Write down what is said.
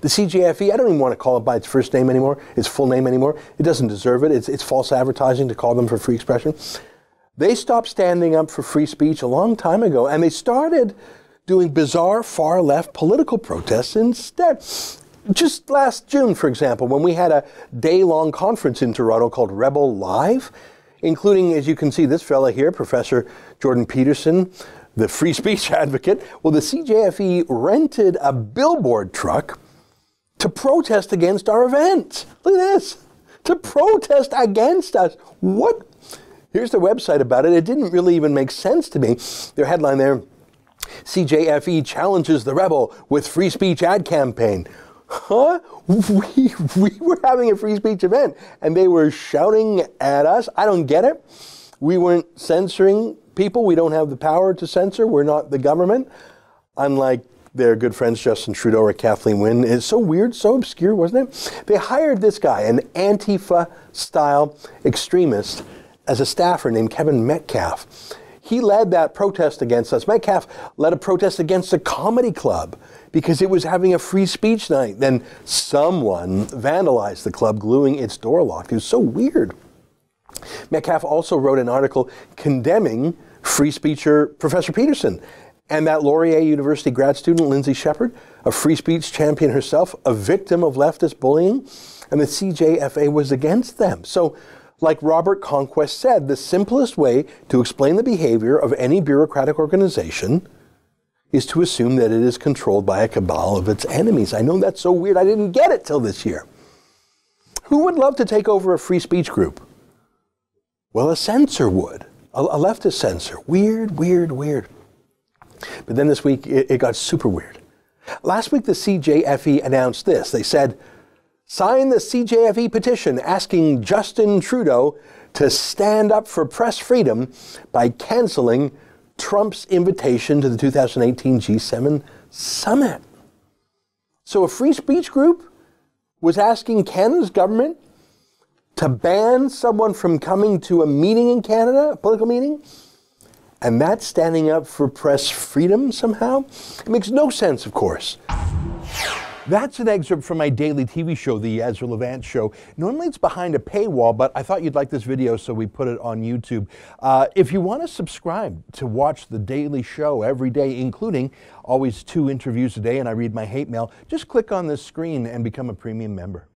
The CJFE, I don't even want to call it by its first name anymore, its full name anymore. It doesn't deserve it. It's false advertising to call them for free expression. They stopped standing up for free speech a long time ago, and they started doing bizarre far-left political protests instead. Just last June, for example, when we had a day-long conference in Toronto called Rebel Live, including, as you can see, this fella here, Professor Jordan Peterson, the free speech advocate. Well, the CJFE rented a billboard truck to protest against our event. Look at this. To protest against us. What? Here's the website about it. It didn't really even make sense to me. Their headline there, CJFE challenges the rebel with free speech ad campaign. Huh? We were having a free speech event and they were shouting at us. I don't get it. We weren't censoring people. We don't have the power to censor. We're not the government. Unlike their good friends Justin Trudeau or Kathleen Wynne. It's so weird, so obscure, wasn't it? They hired this guy, an Antifa-style extremist, as a staffer named Kevin Metcalf. He led that protest against us. Metcalf led a protest against a comedy club because it was having a free speech night. Then someone vandalized the club, gluing its door lock. It was so weird. Metcalf also wrote an article condemning free speecher Professor Peterson and that Laurier University grad student Lindsay Shepherd, a free speech champion herself, a victim of leftist bullying, and the CJFA was against them. So, like Robert Conquest said, the simplest way to explain the behavior of any bureaucratic organization is to assume that it is controlled by a cabal of its enemies. I know that's so weird. I didn't get it till this year. Who would love to take over a free speech group? Well, a censor would. A leftist censor. Weird, weird, weird. But then this week, it got super weird. Last week, the CJFE announced this. They said, sign the CJFE petition asking Justin Trudeau to stand up for press freedom by canceling Trump's invitation to the 2018 G7 summit. So a free speech group was asking Canada's government to ban someone from coming to a meeting in Canada, a political meeting, and that's standing up for press freedom somehow? It makes no sense, of course. That's an excerpt from my daily TV show, The Ezra Levant Show. Normally it's behind a paywall, but I thought you'd like this video, so we put it on YouTube. If you want to subscribe to watch the daily show every day, including always 2 interviews a day, and I read my hate mail, just click on this screen and become a premium member.